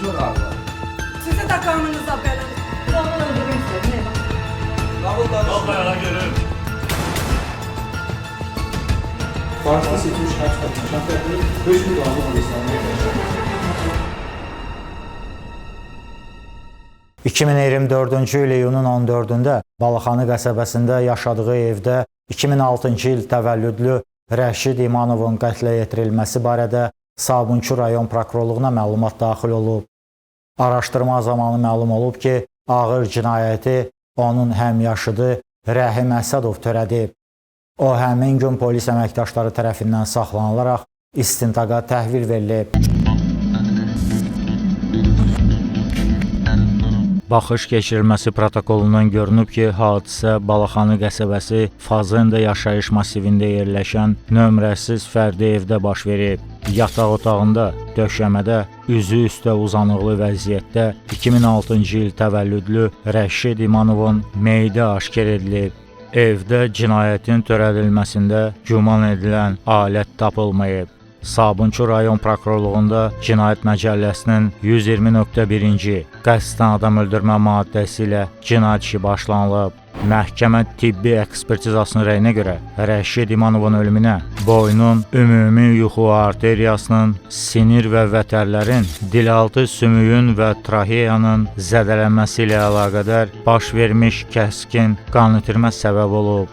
Konuşma galiba. Sizi de kanınıza benim. Babamı öldürmek istedim. Ne bak? Vallahi görürüm. Farsda seçilmiş kaç kadın? Şartlarda 5 bin dolarla alırsanlar. 2024-cü il iyunun 14-də Balaxanı qəsəbəsində yaşadığı evdə 2006-cı il təvəllüdlü Rəşid İmanovun qətlə yetirilməsi barədə Sabunçu rayon prokurorluğuna məlumat daxil olub. Araşdırma zamanı məlum olub ki, ağır cinayəti onun həmyaşıdı Rəhim Əsədov törədib. O, həmin gün polis əməkdaşları tərəfindən saxlanılaraq istintaqa təhvil verilib. Baxış keçirilməsi protokolundan görünüb ki, hadisə Balaxanı qəsəbəsi Fazenda yaşayış masivində yerləşən nömrəsiz fərdi evdə baş verib. Yataq otağında, döşəmədə, üzü üstə uzanıqlı vəziyyətdə 2006-cı il təvəllüdlü Rəşid İmanovun meyidi aşkar edilib. Evdə cinayətin törədilməsində güman edilən alət tapılmayıb. Sabunçu rayon prokurorluğunda Cinayət Məcəlləsinin 120.1-ci qəsdən adam öldürmə maddəsi ilə cinayət işi başlanılıb. Məhkəmə tibbi ekspertizasının rəyinə görə Rəşid İmanovun ölümünə boynun, ümumi yuxu arteriyasının, sinir və vətərlərin, dilaltı sümüyün və traheyanın zədələnməsi ilə əlaqədar baş vermiş kəskin qan itirmə səbəb olub.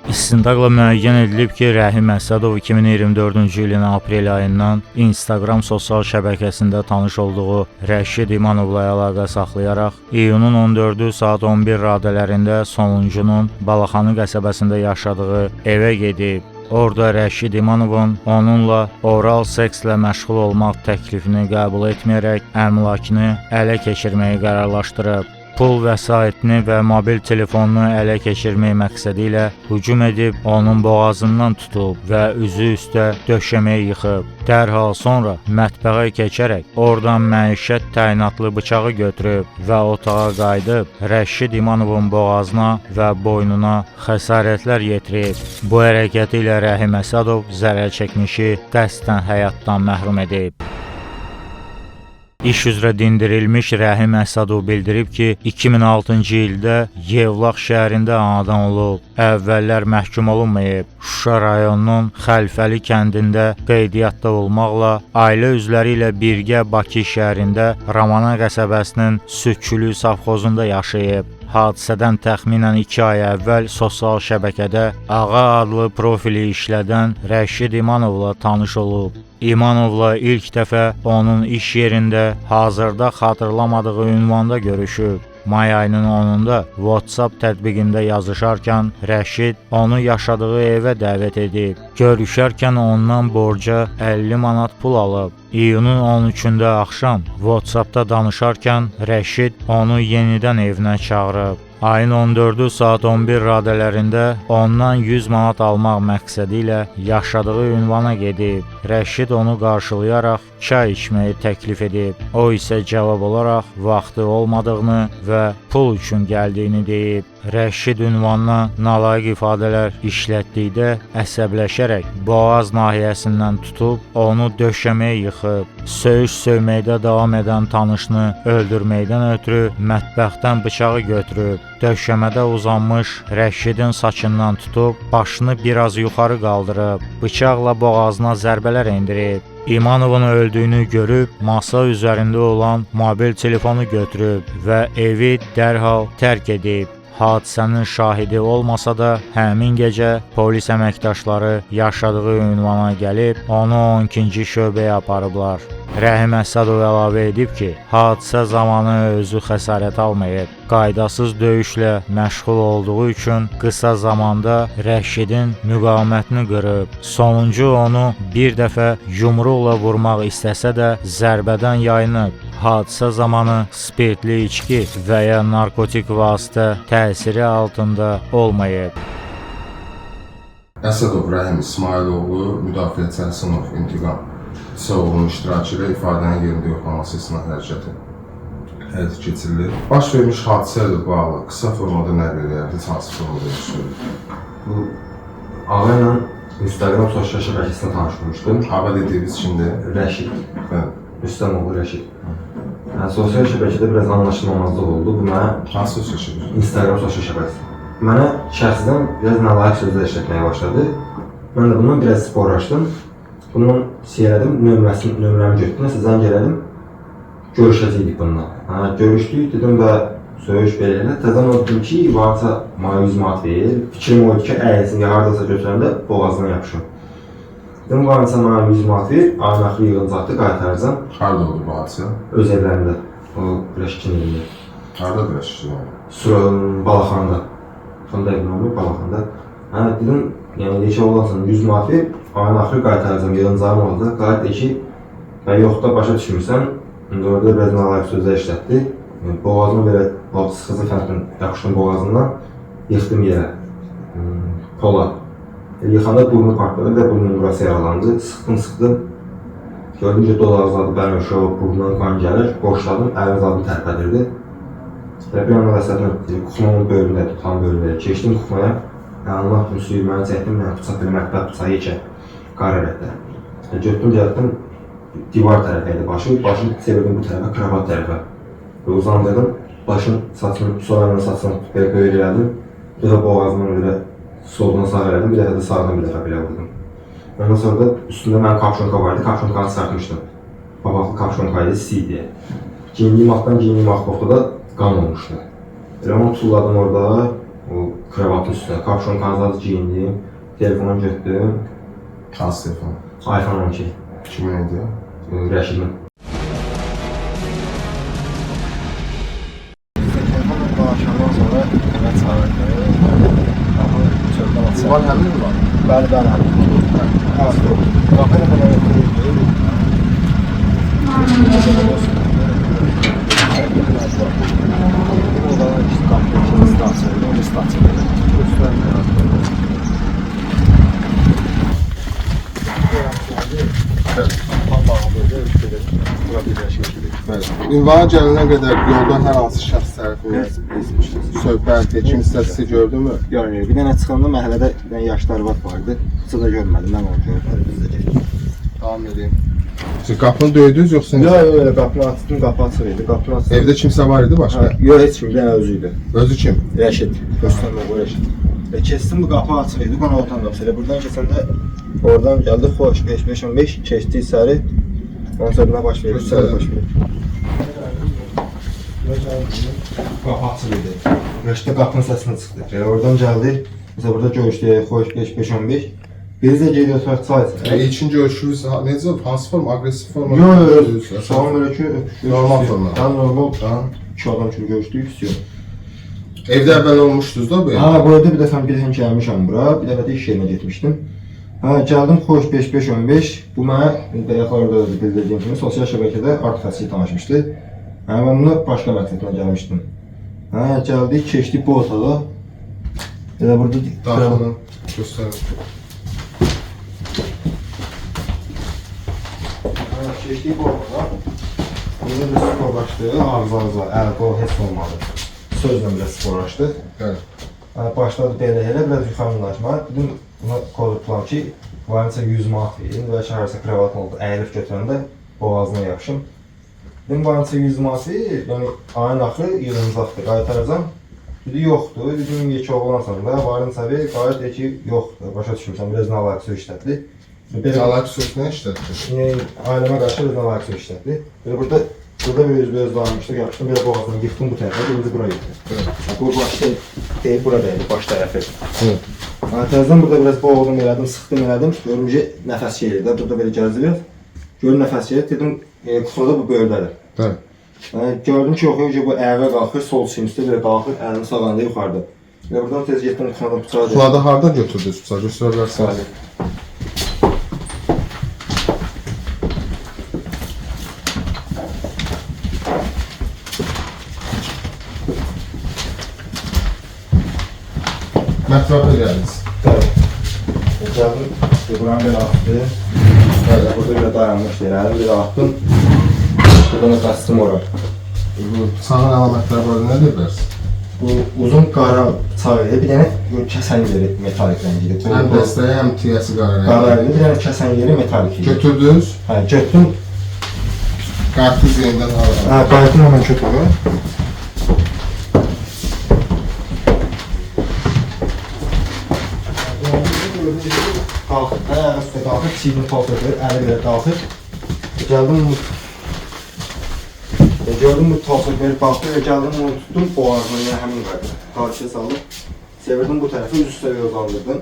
İstintaqla müəyyən edilib ki, Rəhim Əsədov 2024-cü ilin aprel ayından Instagram sosial şəbəkəsində tanış olduğu Rəşid İmanovla əlaqə saxlayaraq iyunun 14-ü saat 11 radələrində sonuncunun Balaxanı qəsəbəsində yaşadığı evə gedib. Orada Rəşid İmanovun onunla oral sekslə məşğul olmaq təklifini qəbul etməyərək əmlakını ələ keçirməyi qərarlaşdırıb. Pul vəsaitini və mobil telefonunu ələ keçirmək məqsədi ilə hücum edib, onun boğazından tutub və üzü üstə döşəməyə yıxıb. Dərhal sonra mətbəxə keçərək oradan məişət təyinatlı bıçağı götürüb və otağa qayıdıb Rəşid İmanovun boğazına və boynuna xəsarətlər yetirib. Bu hərəkəti ilə Rəhim Əsədov zərər çəkmişi qəsdən həyatdan məhrum edib. İş üzrə dindirilmiş Rəhim Əsədov bildirib ki, 2006-cı ildə Yevlax şəhərində anadan olub. Əvvəllər məhkum olunmayıb. Şuşa rayonunun Xəlfəli kəndində qeydiyyatda olmaqla ailə üzvləri ilə birgə Bakı şəhərində Ramana qəsəbəsinin Südçülük safxozunda yaşayıb. Hadisədən təxminən 2 ay əvvəl sosial şəbəkədə Ağa adlı profili işlədən Rəşid İmanovla tanış olub. İmanovla ilk dəfə onun iş yerində hazırda xatırlamadığı ünvanda görüşüb. May ayının 10-da WhatsApp tətbiqində yazışarkən Rəşid onu yaşadığı evə dəvət edib. Görüşərkən ondan borca 50 manat pul alıb. İyunun 13-də axşam WhatsAppda danışarkən Rəşid onu yenidən evinə çağırıb. Ayın 14-ü saat 11 radələrində ondan 100 manat almaq məqsədi ilə yaşadığı ünvana gedib. Rəşid onu qarşılayaraq çay içməyi təklif edib. O isə cavab olaraq vaxtı olmadığını və pul üçün gəldiyini deyib. Rəşid ünvanına nalayiq ifadələr işlətdikdə əsəbləşərək boğaz nahiyəsindən tutub onu döşəməyə yıxıb. Söyüş-söyməkdə davam edən tanışını öldürməkdən ötürü mətbəxdən bıçağı götürüb. Döşəmədə uzanmış Rəşidin saçından tutub başını biraz yuxarı qaldırıb, bıçaqla boğazına zərbələr endirib. İmanovun öldüyünü görüb masa üzərində olan mobil telefonu götürüb və evi dərhal tərk edib. Hadisənin şahidi olmasa da həmin gecə polis əməkdaşları yaşadığı ünvana gəlib onu 12-ci şöbəyə aparıblar. Rəhim Əsədov əlavə edib ki, hadisə zamanı özü xəsarət almayıb. Qaydasız döyüşlə məşğul olduğu üçün qısa zamanda Rəşidin müqavimətini qırıb. Sonuncu onu bir dəfə yumruqla vurmaq istəsə də zərbədən yayınıb. Hadisə zamanı spirtli içki və ya narkotik vasitə təsiri altında olmayıb. Əsədov Rəhim İsmailoğlu, müdafiəçi sınıf intiqam oğlunun iştirakı ilə ifadənin yerində yoxlaması istinad həyata keçirilir. Baş vermiş hadisə ilə bağlı qısa formada nəql edək, heç hansı formada yoxlayır. Bu ağa ilə Instagram sosial şəbəkəsində tanış olmuşdum. Ağa dediyiniz kimdir? Rəşid. Bəli. Rüstəmoğlu Rəşid. Sosial şəbəkədə biraz anlaşılmamazlıq oldu. Bu mənə Hansı sosial şəbəkə? Instagram sosial şəbəkəsi. Mənə şəxsdən biraz nalayiq sözlər işlətməyə başladı. Mən də bundan biraz sporlaşdım. Bunu siyələdim, nömrəmi götürdüm, nəsə zəng elədim. Görüşəcəkdik bununla. Görüşdük, dedim və söyüş belə elə. Təzən o dedim ki, varsa mənə 100 manat ver. Fikrim oydu ki, əyəsin ya haradasa götürəndə boğazına yapışım. Dedim, varsa mənə 100 manat ver, ayın axırı yığılacaqdı, qaytaracam. Harada oldu bu hadisə? Öz evlərində, o Rəşkin elində. Harada Rəşkin? Balaxanda. Sonda evim olmuyor, Balaxanda. Dedim, yəni deyək ki, olansan 100 manat ver, ayın axırı qaytaracam, yığılacağım olacaq. Qayıt deyək ki, yoxda başa düşmürsən, orada biraz nalayiq sözlər işlətdi. Boğazımı belə sıxıcı fəndin yapışdım boğazından, yıxdım yerə, pola. Yıxanda burnu partladı, bir də burnun burası yaralandı. Sıxdım. Gördüm ki, dolazladı, bəli o burnundan qan gəlir. Boşladım, əvəz adı tərpədirdi. Bir anda rəsədlə kuxmamın bölümündə, tam bölümdə keçdim kuxmaya. Allah üçün suyu mənə çəkdim, bıçaq belə mətbəq bıçağı yekə, qar ələtdə. Götdüm, gəldim, divar tərəfəydi başı çevirdim bu tərəfə, kravat tərəfə. Uzandırdım, başın saçını, soğanın saçını belə böyür elədim. Bir dəfə boğazımın belə soldan sağ elədim, bir dəfə də sağdan bir dəfə belə vurdum. Ondan sonra da üstündə mənim kapşonka vardı, kapşonkanı çıxartmışdım. Babaqlı kapşonkaydı, C deyə. Giyindiyim altdan giyindiyim altda da qan olmuşdu. Elə onu tulladım orada, o kravatın üstüne, kapşonkanı zaten giyindim, telefonu götürdüm. Hansı telefon? iPhone 12. Kimin idi? Rəşidin. Telefonla dolaşandan sonra mənə çağırdı. Çöldən açar. Var həmin mi var? Bəli, həmin. Qapı ilə belə götürüldü. Oradan işte qapı ikinci stansiya, o stansiya. Ünvana gəlinə qədər yoldan hər hansı şəxs tərəfindən söhbət, kim hissəsi gördünmü? Yəni, bir dənə çıxanda məhəllədə bir dənə yaşlı arvad vardı. Heç də görmədim, mən onu gördüm, biz də getdik. Davam edeyim. Siz qapını döydünüz yoxsa necə? Yox, öyle qapını açdım, qapı açıq idi, qapını açdım. Evdə kimsə var idi başqa? Yox, heç kim, bir dənə özü idi. Özü kim? Rəşid, göstərmə bu Rəşid. Kestim, bu qapı açıq idi, qonaqdan qapısı elə. Buradan keçəndə oradan gəldi, xoş, 5-5-15, keçdi içəri. Onun sonra baş verir, içəri baş verir. Qapı açıq idi. Rəşiddə qapının səsini çıxdı. Oradan gəldi, mesela burada görüşdük, xoş, 5-5-15. Biz də geri oturaq çay içək. İlkin görüşünüz necə? Hansı forma? Agresif forma? Yox, salam belə ki, Normal forma. Normal, iki adam kimi görüşdük, istiyor. Evdə əvvəl olmuşdunuz da bu evdə? Bu evdə bir dəfə bilirəm ki, gəlmişəm bura, bir dəfə də iş yerinə getmişdim. Gəldim, xoş 5-5-15, bu mənə bayaqlarda bildirdiyim kimi sosial şəbəkədə artifasiya tanışmışdı. Mən bununla başqa məqsədlə gəlmişdim. Gəldik, keçdik bu otağa. Elə burada Daxilini göstərin. Keçdik bu otağa. Burada bir sporlaşdı, ağız-ağıza, əl-qol heç olmadı. Sözlə biraz sporlaşdı. Başladı belə elə, biraz yuxarılaşma. Dedim, buna kodurtulam ki, varınca 100 manat verin və şəhərsə kravatın oldu, əyilib götürəndə boğazına yapışım. Dedim, varınca 100 manat verin, yəni ayın axırı yığılacaqdır, qaytaracam. Dedi, yoxdur, dedim, yekə oğlansan da, varınca ver, qayıt deyir ki, yoxdur, başa düşmürsən, biraz nalayiq söz işlətdi. Nalayiq söz nə işlətdi? Ailəmə qarşı biraz nalayiq söz işlətdi. Burada bir öz dayanmışdıq, yapışdım, belə boğazdan yıxdım bu tərəfə, birinci bura yıxdım. Bu baş deyil, buradaydı, baş tərəfi. Təzdən burada biraz boğuldum elədim, sıxdım elədim, görüm ki, nəfəs gelir də, burada belə gəzdi biraz. Görüm nəfəs gelir, dedim, kuxmada bu böyürdədir. Gördüm ki, yox, bu əvə qalxır, sol çimsdə belə qalxır, əlini sağanda yuxarıda. Buradan tez getdim, kuxmada bıçağı deyil. Kuxmada harada götürdünüz bıçağı, göstərə bilərsiniz? Mətbəqə gəldiniz. Gəldim, buranı belə atdı. Burada belə dayanmış deyirəm, belə atdım. Buradan da qaçdım ora. Bıçağın əlamətləri var, nə deyirlərsiz? Bu uzun qara bıçaq idi, bir dənə kəsən yeri metalik rəngi idi. Həm dəstəyi, həm tiyəsi qara rəngi. Qara idi, bir dənə kəsən yeri metalik idi. Götürdünüz? Götürdüm. Qarpız yenidən alır. Hə, qayıtın hemen kötürü. Qalxıb, ayağı üstə qalxıb, çiğini topladı, əli belə qalxıb. Gəldim bu... Gördüm bu topladı, belə qalxdı və gəldim onu tutdum, boğazını yəni həmin qaydı. Qarşıya saldım. Çevirdim bu tərəfi, üst üstə uzandırdım.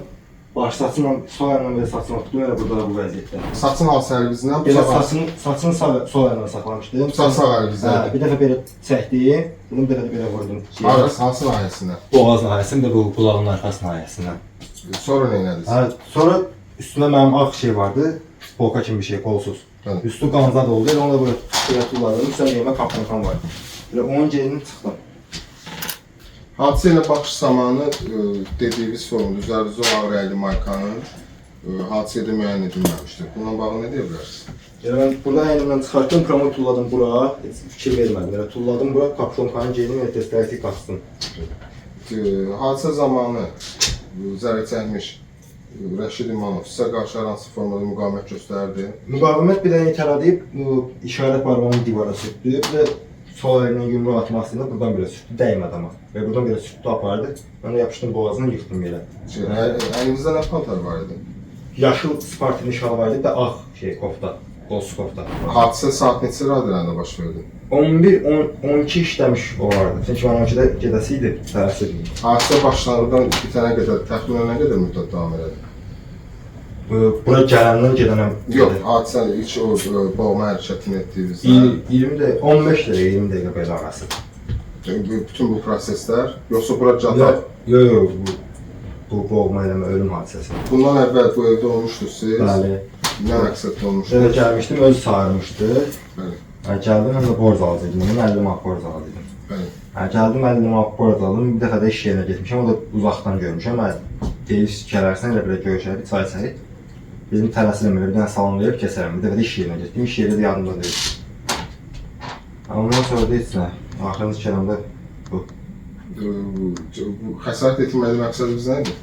Baş saçımla, sol əlimlə belə saçımla tutdum, elə burada bu vəziyyətdə. Saçın alt sərvizindən Belə saçını sol əlimlə saxlamışdım. Bıçaq sağ əlimizdən. Hə, bir dəfə belə çəkdim, dedim bir dəfə belə vurdum. Hansı nahiyəsindən? Boğaz nahiyəsində, bir də bu qulağın arxası nahiyəsindən. Sonra nə elədiniz? Hə, sonra üstündə mənim ağ şey vardı, polka kimi bir şey, kolsuz. Bəli. Üstü qanzad oldu, elə onu da belə tulladım. Üstündə yemə kapqan var. Belə onun gelini çıxdım. Hadisə ilə baxış zamanı dediyiniz formda üzərinizə olan rəyli markanın hadisədə müəyyən edilməmişdir. Bununla bağlı nə deyə bilərsiniz? Elə mən burada əynimdən çıxartdım, promoy tulladım bura, heç fikir vermədim. Elə tulladım bura, kapşonkanın gelini elə testləti qaçdım. Hadisə zamanı zərər çəkmiş Rəşid İmanov sizə qarşı hansı formada müqavimət göstərdi? Müqavimət bir dənə itələdib, bu işarət barmağını divara sürtdü. Bir də sol əlindən yumruq atmasında buradan belə sürtdü, dəymədi amma. Və buradan belə sürtdü, apardı. Mən də yapışdım boğazını, yıxdım yerə. Əlinizdə nə paltar var idi? Yaşıl Spartin şal var idi, bir də ağ şey, kofta, qolsuz kofta. Hadisə saat neçə radələrində baş verdi? 11-12 işləmiş o vardı. Çünki mən 12-də gedəsi idi, tələsirdim. Hadisə başlanğıdan bitənə qədər, təxminən nə qədər müddət davam elədi? Bura gələndən gedənəm. Yox, hadisəni ilk o boğma hərəkətini etdiyinizdə 15 dəqiqə, 20 dəqiqə belə arası. bütün bu proseslər, yoxsa bura cadar? Yox, bu boğma eləmə, ölüm hadisəsi. Bundan əvvəl bu evdə olmuşdunuz siz? Bəli. Nə məqsədlə Elə olmuşdunuz? gəlmişdim, öz sarmışdı. Bəli, Gəldim, həm də borc alacaqdım, 50 manat borc alacaqdım. bəli. Gəldim, 50 manat borc aldım, bir dəfə də iş yerinə getmişəm, o da uzaqdan görmüşəm. Deyir, gələrsən, elə belə görüşərik, çay içərik. Dedim, tələsirəm, elə bir dənə salon verib kəsərəm, bir dəfə də iş yerinə getdim, iş yeri də yadımda deyil. Ondan sonra da heç nə, axırıncı kələmdə bu. Bu xəsarət etməli məqsədiniz nə idi?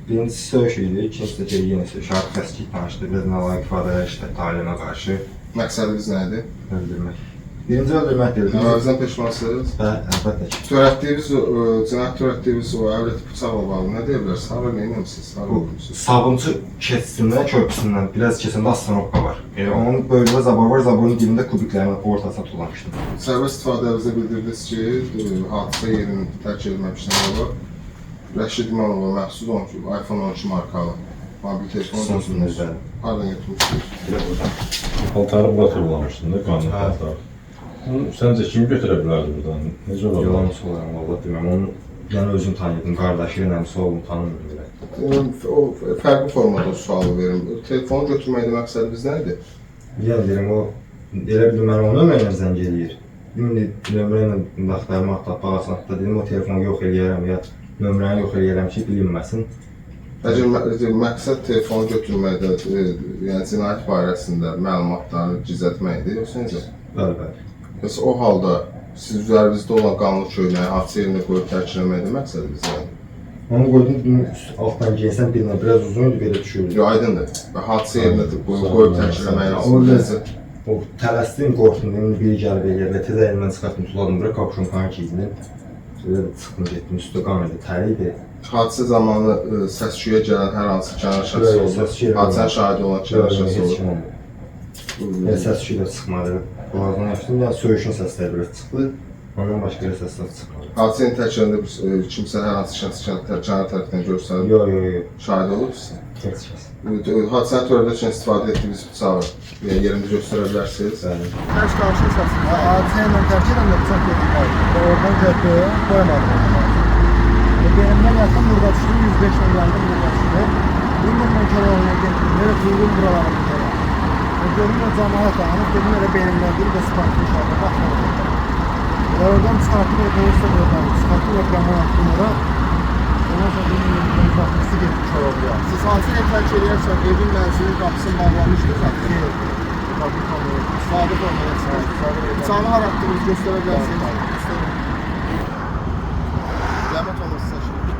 Birincisi söyüş idi, ikincisi də yenə söyüş, artıq kəskik tanışdı, biraz nəlayiq ifadələr işlətdi ailəmə qarşı, Məqsədiniz nə idi? öldürmək. Birinci öldürmək deyildi. Əvvəldən peşmansınız? Əlbəttə ki. Törətdiyiniz, cinayət törətdiyiniz o əvlət bıçaqla bağlı nə deyə bilərsiniz? Hara neynəmişsiniz? Hara olmuşsunuz? Sabunçu keçisindən, körpüsündən biraz keçəndə astronomka var. Onun bölümdə zabor var, zaborun dibində kubiklərin ortasına tullamışdım. Sərbəst ifadənizdə bildirdiniz ki, hadisə yerini tərk edilməmişdən sonra Rəşid İmanova məxsus iPhone 12 markalı mobil telefon götürmüşsünüz. Hardan götürmüşsünüz? Belə buradan. Paltarı bura turlamışdın da, qanlı paltar. Səncə kim götürə bilərdi buradan? Necə ola Yalan bilər? solarım, valla deməm. Onu yəni özüm tanıyırdım, qardaşı, nəmsi oğlum tanımıyorum belə. O fərqli formada o sualı verim. Telefonu götürməkdə məqsədiniz nə idi? Yəni deyirəm, o elə bildim mən onun nömrə ilə zəng eləyir. İndi nömrə ilə vaxtlarımı bağlasın, hatta dedim o telefonu yox eləyərəm ya nömrəni yox eləyərəm ki, bilinməsin. Əgər məqsəd telefonu götürməkdə, yəni cinayət barəsində məlumatları gizlətməkdir, yoxsa necə? Bəli, bəli. Yoxsa o halda siz üzərinizdə olan qanlı köynəyi hadisə yerinə qoyub tərk eləməkdə məqsədiniz nədir? Onu qoydum, altdan giyinsən birinə biraz uzun idi, belə düşürdü. Yox, aydındır. Hadisə yerinə qoyub tərk eləməyin asıl O tələsdim, qorxdum, dedim, biri gəlib eləyər və tez əlimdən çıxartdım, tuladım bura, kapşonkanı giydim. Belə çıxdım, getdim, üstü qan idi, təri idi. Hadisə zamanı səs-küyə gələn hər hansı kənar şəxs olur, hadisənin şahidi olan kənar şəxs Heç kim olur. olmadı. Elə səs-küyə də çıxmadı, boğazdan yapışdım, yəni söyüşün səsləri biraz çıxdı, ondan başqa bir səslər çıxmadı. Hadisənin təkərində kimsə hər hansı şəxs kənar tərəfdən görsənib, Yox, şahid olursunuz. heç kəs. Hadisəni törədərkən istifadə etdiyiniz bıçağı yerində göstərə bilərsiniz. Bəli. Ters karşı esasında hadiseyle terk eden de bıçak getirdi. Oradan götürdü, koymadı. Benimden yakın burada düştü, 105 milyarda burada düştü. Bundan Keloğlu'na getirdim, böyle tuğrul buralarına böyle. Görünce cemaat dağınıp, dedim öyle benimden değil de Spark'ın şartı bakmadı. Oradan çıkarttım, otobüste buradan çıkarttım, ekranı attım oraya. Ondan sonra benim bakması geçmiş olabiliyor. Siz hadiseye terk edersen evin mensubun kapısını bağlamıştınız zaten. Sadık olmalısınız. Bıçağını var attınız, gösterebilirsiniz. Zahmet olmasın şimdi.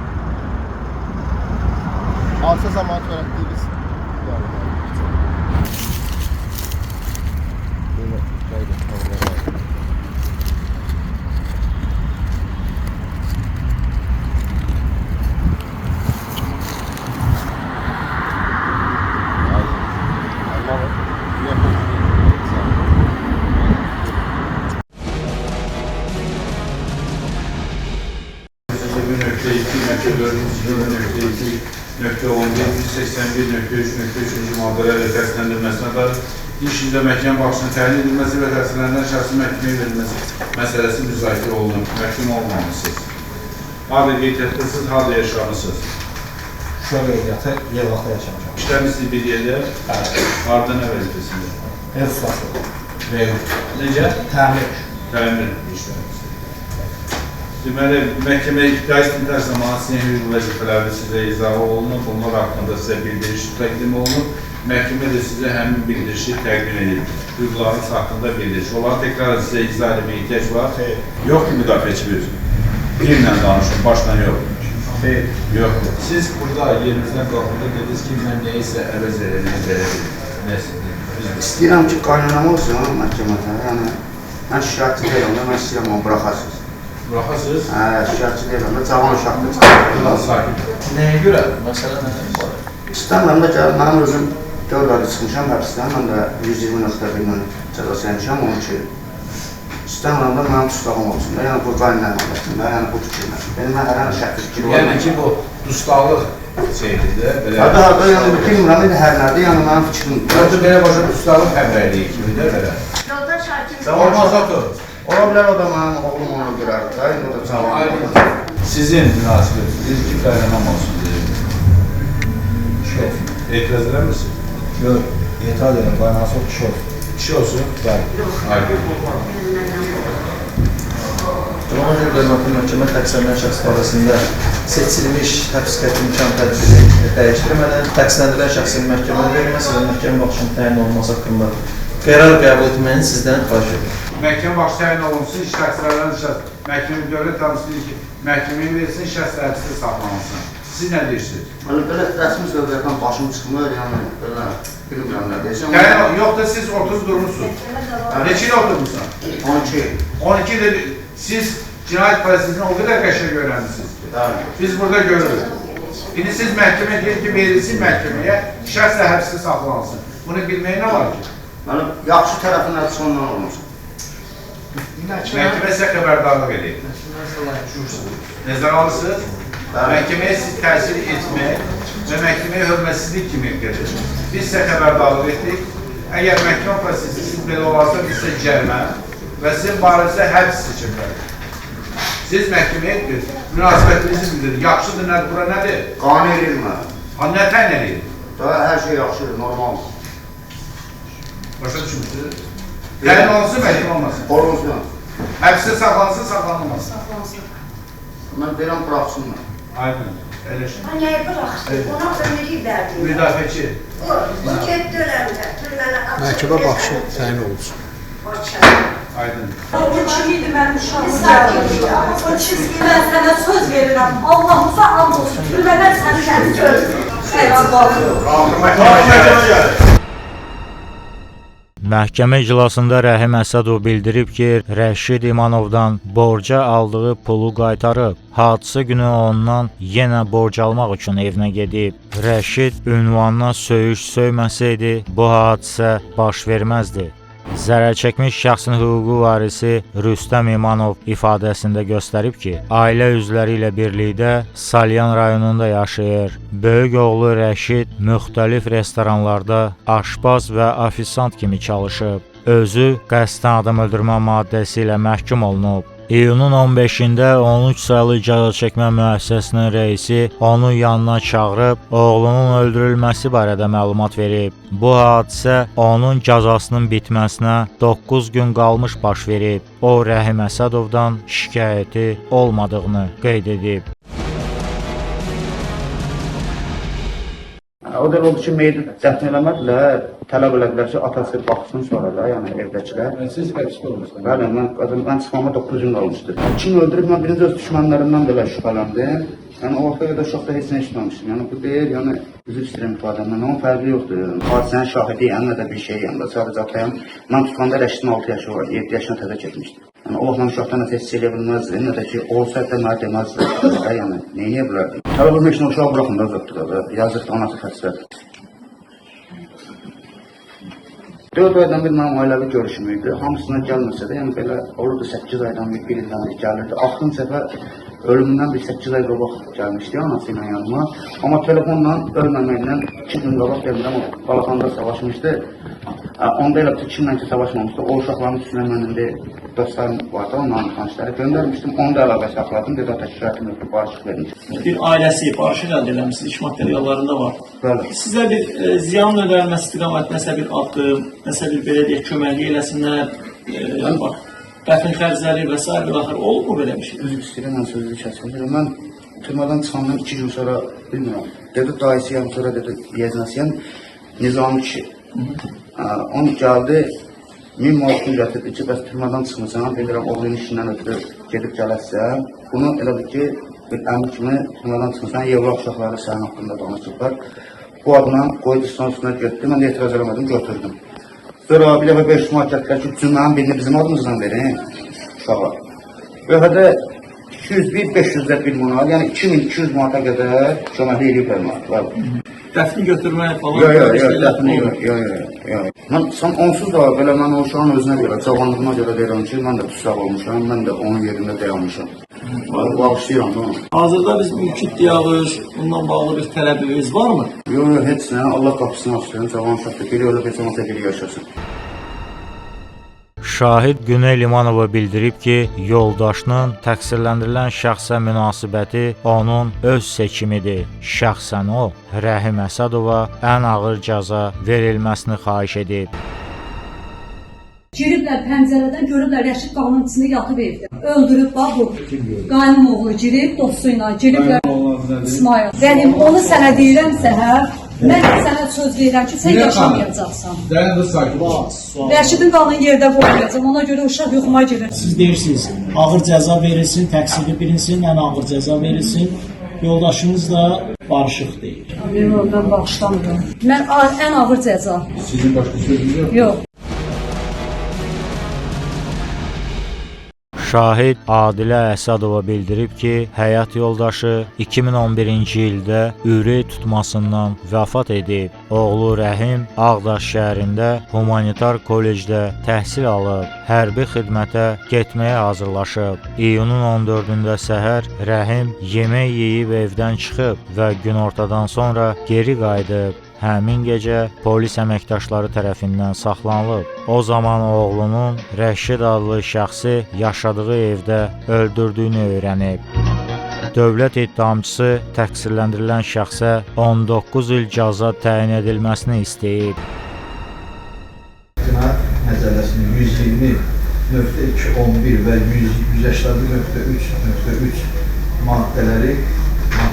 Hadise zamanı öğrettiğimiz. maddelerle təsdiqləndirilməsinə dair iş ildə məhkəmə başçısının təyin edilməsi və təsdiqlənən şəxsin məhkəməyə verilməsi məsələsi müzakirə olunur. Məhkum olmamışsınız. Harada qeydiyyatdasınız, harada yaşamısınız? Şura qeydiyyatı Yevlaxda yaşamışam. İşləmişsiniz bir yerdə, harada nə vəzifəsində? Ev ustası. Necə? Təmir. Təmin işləmişsiniz. Deməli, məhkəmə iddia istintaq zamanı sizin hüquq vəzifələri sizə izahı olunur, bunlar haqqında sizə bildiriş təqdim olunur. Məhkəmə də sizə həmin bildirişi təqdim edir. Hüquqlarınız haqqında bildiriş. Onları tekrar sizə izah etməyə ihtiyac var. Yox ki, müdafiəçi bir. Dillə danışın, başla yox. Yox. Siz burada yerinizdən qalxında dediniz ki, mən neysə əvəz edəcəyim. İstəyirəm ki, qaynanam olsun məhkəmədə. Yəni, mən şikayətçi deyirəm də, mən istəyirəm onu buraxasınız. Buraxasınız? Hə, şikayətçi deyirəm də, cavan uşaqdır çıxardır. Sakin. Nəyə görə? Məsələ nədir? İstəmirəm də gəl, mənim özüm 4 ayda çıxmışam həbsdən, mən də 120.1 ilə cəzası yemişəm, onun ki, istəmirəm də mənim dustağım olsun da, yəni bu qaynanam olsun da, yəni bu fikirlə. Benim hər an şəkil fikir var. Yəni ki, bu dustaqlıq şeydir də, belə... Hərdə, yəni bilmirəm, hər nədir, yəni mənim fikrimdir. Yoxdur, belə başa dustaqlıq həmrəyliyi kimi də belə. Olmaz otur. Ola bilər o da mənim oğlum onu görərdi da, indi o da cavan. Sizin münasibətiniz ki, qaynanam olsun deyir. Etiraz edər misiniz? Yox, etiraz edirəm, qaynanası o kişi olsun. Kişi olsun? Bəli. Aydın. Cumhur Hüquq Məhkəmə təqsirlənən şəxs barəsində seçilmiş həbs qəti imkan tədbiri dəyişdirmədən təqsirləndirilən şəxsin məhkəməyə verilməsi və məhkəmə baxışının təyin olunması haqqında qərar qəbul etməyini sizdən xahiş edirəm. Məhkəmə başı təyin olunsun, iş təqsirlənən şəxs məhkəmə dövlət təmsilçisi ki, məhkəməyə verilsin, şəxs həbsdə saxlanılsın. Siz nə deyirsiniz? Belə rəsmi sözlərdən başım çıxmır, yəni belə bilmirəm nə deyəcəm. Yox da siz oturub durmuşsunuz. Neçə il oturmuşsun? 12. 12 il siz cinayət prosesini o qədər qəşəng öyrənmişsiniz. Biz burada görürük. İndi siz məhkəmə deyir ki, verilsin məhkəməyə, şəxs də həbsdə saxlanılsın. Bunu bilməyə nə var ki? Mənim yaxşı tərəfin həbsi ondan olmuşum. Məhkəmə sizə xəbərdarlıq edeyim. Nəzər alırsınız? Məhkəməyə siz təsir etmək və məhkəməyə hörmətsizlik kimi gedir. Biz sizə xəbərdarlıq etdik. Əgər məhkəmə prosesi siz belə olarsa, biz sizə cərimə və sizin barəsinizə həbs seçimlər. Siz məhkəməyə münasibətinizi bildirir. Yaxşıdır, nədir, bura nədir? Qane edilmə. Nə təyin edir? Hər şey yaxşıdır, normaldır. Başa düşmüşsünüz? Təyin olunsun, məhkəmə olmasın. Olunsun. Həbsdə saxlansın, saxlanılmasın. Mən deyirəm, buraxsınlar. Aydın, eləşin. Nəyə bıraxsın? Ona ömürlük verdim. Müdafiəçi. O, getdi öləndə, türmənə atıb. Məhkəmə baxışı təyin olunsun. Aydın. O kimiydi mənim uşağım? O çizgi mən sənə söz verirəm. Allah'ımıza and olsun. Türmədən səni səni görürüm. Məhkəmə iclasında Rəhim Əsədov bildirib ki, Rəşid İmanovdan borca aldığı pulu qaytarıb. Hadisə günü ondan yenə borc almaq üçün evinə gedib. Rəşid ünvanına söyüş söyməsəydi, bu hadisə baş verməzdi. Zərər çəkmiş şəxsin hüquqi varisi Rüstəm İmanov ifadəsində göstərib ki, ailə üzvləri ilə birlikdə Salyan rayonunda yaşayır. Böyük oğlu Rəşid müxtəlif restoranlarda aşpaz və ofisant kimi çalışıb. Özü qəsdən adam öldürmə maddəsi ilə məhkum olunub. İyunun 15-də 13 saylı cəzaçəkmə müəssisəsinin rəisi onu yanına çağırıb, oğlunun öldürülməsi barədə məlumat verib. Bu hadisə onun cəzasının bitməsinə 9 gün qalmış baş verib. O, Rəhim Əsədovdan şikayəti olmadığını qeyd edib. O da oldu ki, meydi dəfn eləmədilər, tələb elədilər ki, atası baxsın sonra da, yəni evdəkilər. Siz həbsdə olmuşsunuz. Bəli, mən çıxmama 9 gün qalmışdı. Kim öldürüb, mən birinci öz düşmənlərimdən belə şübhələndim. Yəni o vaxta qədər şokda heç nə eşitməmişdim. Yəni bu deyil, yəni üzr istəyirəm ifadəmdən. Onun fərqi yoxdur. Hadisənin şahidiyəm, nə də bir şeyəm də sadəcə atayam. Mən tutanda Rəşidin 6 yaşı var, 7 yaşına təzə keçmişdi. Yəni o vaxt mən uşaqdan nəsə hiss edə bilməzdim, nə də ki, olsaydı da mənə deməzdi. Yəni, neyniyə bilərdim? Hələ bu meşinə uşağı buraxın da uzaqdır da, yazıqdır, anası xəstədir. 4 aydan bir mənim ailəvi görüşüm idi. Hamısına gəlməsə də, yəni belə olurdu 8 aydan bir ildən bir gəlirdi. Axırın səfər ölümündən bir 8 ay qabaq gəlmişdi anası ilə yanıma. Amma telefonla ölməməklə 2 gün qabaq gəlmirəm, o Balaxanda savaşmışdı. Onda elə bütün kimlə ki savaşmamışdı. O uşaqların üstünə mənim de dostlarım vardı, onların tanışları göndərmişdim. Onu da əlaqə saxladım, dedi o təşkilatın ötürü barışıq vermişdim. Bir ailəsi barışıq əldə eləmişsiniz, iş materiallarında var. Bəli. Sizə bir ziyan ödənilməsi istiqamət, nəsə bir addım, nəsə bir belə deyək, köməklik eləsinlər, bax, dəfn xərcləri və s. və axır, olub mu belə bir şey? Üzr istəyirəm, mən sözü kəsilmirəm. Mən türmədən çıxandan 2 gün sonra, bilmirəm, dedi dayısıyam, sonra dedi yeznəsiyəm, Nizami kişi. Onu gəldi, 1000 manat gün gətirdi ki, bəs türmədən çıxmışsan, bilirəm, oğlunun işindən ötürü gedib gələsən. Bunu elə bir ki, bir əmr kimi türmədən çıxmışsan, Yevro uşaqları sənin haqqında danışıblar. Bu adına qoydu üstünə götürdü, mən də etiraz eləmədim, götürdüm. Sonra bir dəfə 500 manat gətirdilər ki, cümlənin birini bizim adımızdan verin uşağa. Və hədə 201-500-lər 1 manat, yəni 2200 manata qədər köməkli eləyiblər mənə. Dəfni götürmək falan? Yox. Mən onsuz da belə mən o uşağın özünə görə, cavanlığına görə deyirəm ki, mən də tüsraq olmuşam, mən də onun yerində dayanmışam. Bağışlayıram da. Hazırda biz mülki iddialıyız, bundan bağlı bir tələbimiz varmı? Yox, heç nə, Allah qapısını açsın, cavan uşaqda biri ölüb, heç olmasa biri yaşasın. Şahid Güney Limanova bildirib ki, yoldaşının təqsirləndirilən şəxsə münasibəti onun öz seçimidir. Şəxsən o, Rəhim Əsədova ən ağır cəza verilməsini xahiş edib. Giriblər pəncərədən, görüblər Rəşid qanın içində yatıb evdə. Öldürüb bax bu. Qaynım oğlu girib, dostuyla giriblər. İsmail. Rəhim, onu sənə deyirəm səhər. Mən sənə söz verirəm ki, sən yaşamayacaqsan. Rəşidin qanını yerdə qoymayacaq, ona görə uşaq yoxuma girir. Siz deyirsiniz, ağır cəza verilsin, təqsirli bilinsin, ən ağır cəza verilsin. Yoldaşınız da barışıq deyir. Yox, mən bağışlamıram. Mən ən ağır cəza. Sizin başqa sözünüz yox? Yox. Şahid Adilə Əsədova bildirib ki, həyat yoldaşı 2011-ci ildə ürək tutmasından vəfat edib. Oğlu Rəhim Ağdaş şəhərində humanitar kollecdə təhsil alıb, hərbi xidmətə getməyə hazırlaşıb. İyunun 14-də səhər Rəhim yemək yeyib evdən çıxıb və günortadan sonra geri qayıdıb. Həmin gecə polis əməkdaşları tərəfindən saxlanılıb. O zaman oğlunun Rəşid adlı şəxsi yaşadığı evdə öldürdüyünü öyrənib. Dövlət ittihamçısı təqsirləndirilən şəxsə 19 il cəza təyin edilməsini istəyib. Cinayət Məcəlləsinin 120.211 və 180.3.3 maddələri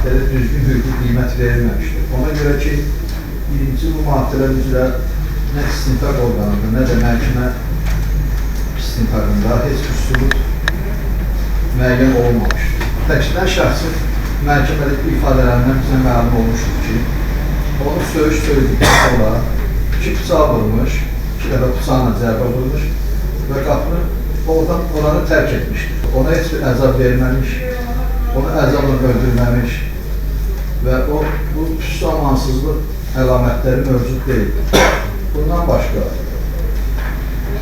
düzgün hüquqi qiymət verilməmişdir. Ona görə ki, birinci bu maddələr üzrə nə istintaq orqanında, nə də məhkəmə istintaqında heç bir sübut müəyyən olmamışdır. Təqsirləndirilən şəxsin məhkəmədəki ifadələrindən bizə məlum olmuşdur ki, onu söyüş söylədikdən sonra 2 bıçaq vurmuş, 2 dəfə bıçaqla zərbə vurmuş və qapını oranı tərk etmişdir. Ona heç bir əzab verməmiş, onu əzabla öldürməmiş və bu püstü amansızlıq əlamətləri mövcud deyil. Bundan başqa,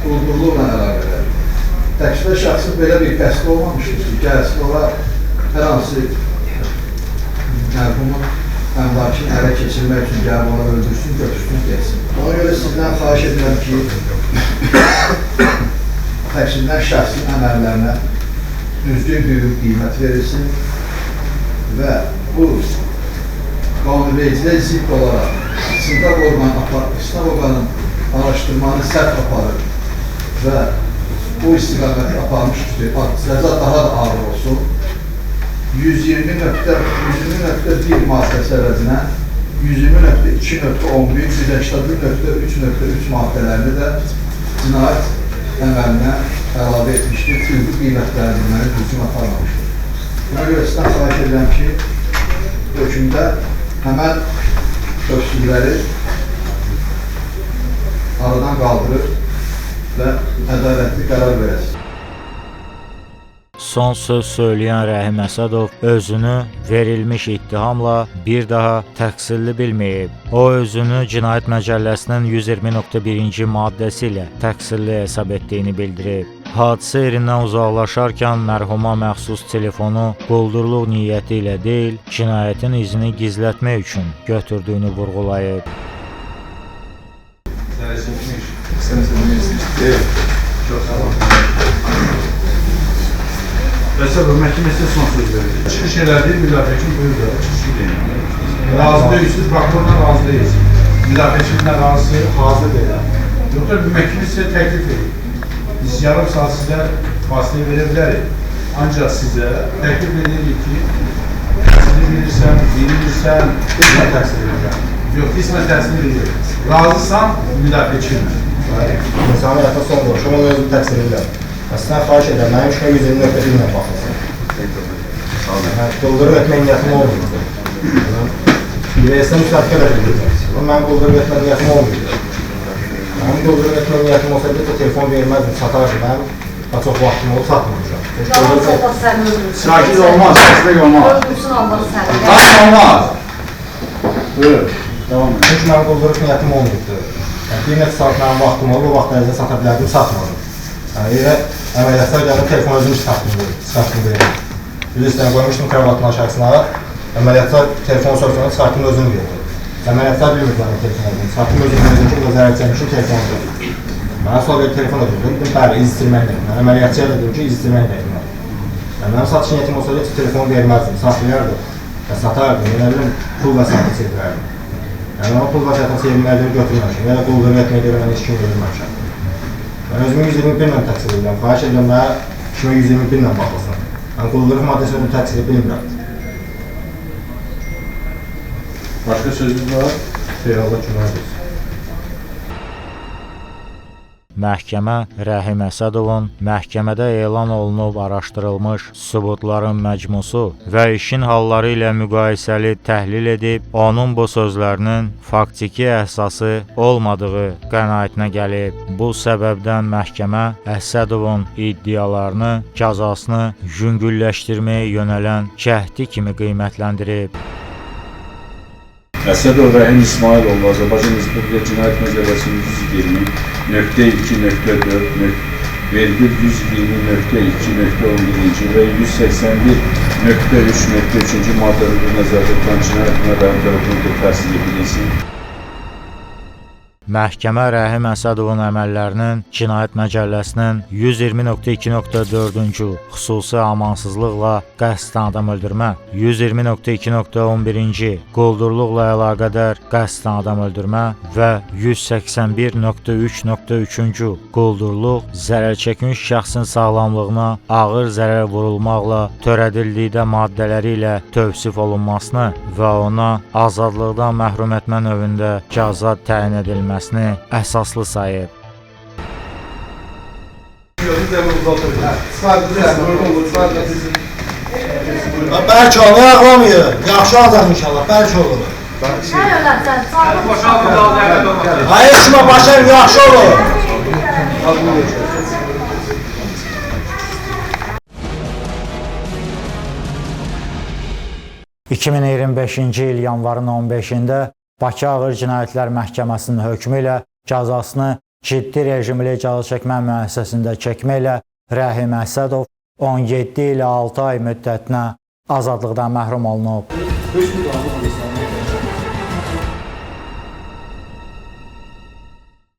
uğurluqla əlaqələr. Təqsirləndirilən şəxsin belə bir qəsdi olmamışdır ki, gəlsin ola hər hansı mərhumun əmlakını ələ keçirmək üçün gəlib ona öldürsün, götürsün, geçsin. Ona görə sizdən xahiş edirəm ki, təqsirləndirilən şəxsin əməllərinə düzgün hüquq qiymət verilsin və bu qanunvericiliyə zidd olaraq istintaq orqanının araşdırmanı sərt aparır və bu istiqaməti aparmışdır, cəza daha da ağır olsun. 120.1 maddəsi əvəzinə 120.2.11, 181.3.3 maddələrini də cinayət əməlinə əlavə etmişdir, hüquqi qiymətləndirməni düzgün aparmamışdır. Buna görə sizdən xahiş edirəm ki, hökmdə həmən tövsürləri aradan qaldırır və ədalətli qərar verəsiniz. Son söz söyləyən Rəhim Əsədov özünü verilmiş ittihamla bir daha təqsirli bilməyib. O özünü Cinayət Məcəlləsinin 120.1-ci maddəsi ilə təqsirli hesab etdiyini bildirib. Hadisə yerindən uzaqlaşarkən mərhuma məxsus telefonu quldurluq niyyəti ilə deyil, cinayətin izini gizlətmək üçün götürdüyünü vurğulayıb. Əsədov, məhkəmə sizə son söz verir. Çıxış elədir, müdafiəçin buyur da, çıxış edin. Razı deyilsiniz, prokurorla razı deyilsiniz. Müdafiəçinlə razı, hazır deyil. Yoxsa məhkəmə sizə təklif edir. Biz yarım saat sizə fasilə verə bilərik. Ancaq sizə təklif edirik ki, sizi bilirsən, qismən təhsil edirəm. Yox, qismən təhsil edirəm. Razısan, müdafiəçinlə. İnsanı həyata son qoşum, onu özüm təqsir edirəm. Sizdən xahiş edirəm, mənim işimə 120.1 ilə baxılsın. Quldurluq etmək niyyətim olmayıbdır. İrəlisə müsabqə də bildirəcəksiniz. Mənim quldurluq etmək niyyətim olmayıbdır. Mənim quldurluq etmək niyyətim olsaydı da telefon verməzdim, satardım. Mənim daha çox vaxtım olub satmamışam. Sakin olmaz, səslik olmaz. Sakin olmaz. Buyur, devam edin. Çünki mənim quldurluq niyyətim olmayıbdır. Bir neçə saat mənim vaxtım olub, o vaxt ərizə sata bilərdim, satmadım. Elə əməliyyatlar gəlib telefon özüm çıxartdım verir. Yüz üstünə qoymuşdum kravatın aşağısına, əməliyyatlar telefon soruşanda çıxartdım özüm verdi. Əməliyyatlar bilmirdilər telefon olduğunu, çıxartdım özüm verdim ki, o zərər çəkmişim telefon verir. Mənə sonra bir telefon ödürdüm, dedim, bəli, iz istirməni dedim. Mən əməliyyatçıya dedim ki, iz istirməni dedim. Mənim satış niyyətim olsaydı ki, telefonu verməzdim, saxlayardım və satardım, elə bilim, pul və satı çevirərdim. Yəni, o pul və satı çevirməkləri götürməmişim, ya da quldur etməkləri mən heç kim verilməmişəm. Mən özümü 121 ilə təqsir edirəm. Xahiş edirəm, mənə işimə 121 ilə baxılsın. Mən quldurluq maddəsi özümü təqsir bilmirəm. Başqa sözünüz var? Xeyr, Allah günah versin. Məhkəmə Rəhim Əsədovun məhkəmədə elan olunub araşdırılmış sübutların məcmusu və işin halları ilə müqayisəli təhlil edib, onun bu sözlərinin faktiki əsası olmadığı qənaətinə gəlib. Bu səbəbdən məhkəmə Əsədovun iddialarını, cəzasını yüngülləşdirməyə yönələn cəhdi kimi qiymətləndirib. Əsədov Rəhim İsmailoğlu Azərbaycan Respublika Cinayət Məcəlləsinin 120.4.120.2.11-ci və 181.3.3-cü maddələrdə nəzərdə tutulan cinayət mədəni tərəfindən təsdiq edilsin. Məhkəmə Rəhim Əsədovun əməllərinin Cinayət Məcəlləsinin 120.2.4-cü xüsusi amansızlıqla qəsdən adam öldürmə, 120.2.11-ci quldurluqla əlaqədar qəsdən adam öldürmə və 181.3.3-cü quldurluq zərərçəkmiş şəxsin sağlamlığına ağır zərər vurulmaqla törədildikdə maddələri ilə tövsif olunmasını və ona azadlıqdan məhrum etmə növündə cəza təyin edilməsini əsaslı sayıb. Bəlkə onu ağlamıyor. Yaxşı adam inşallah, bəlkə olur. Hayır, şuna başar, yaxşı olur. 2025-ci il yanvarın 15-də Bakı Ağır Cinayətlər Məhkəməsinin hökmü ilə cəzasını ciddi rejimli cəza çəkmə müəssisəsində çəkməklə Rəhim Əsədov 17 ilə 6 ay müddətinə azadlıqdan məhrum olunub.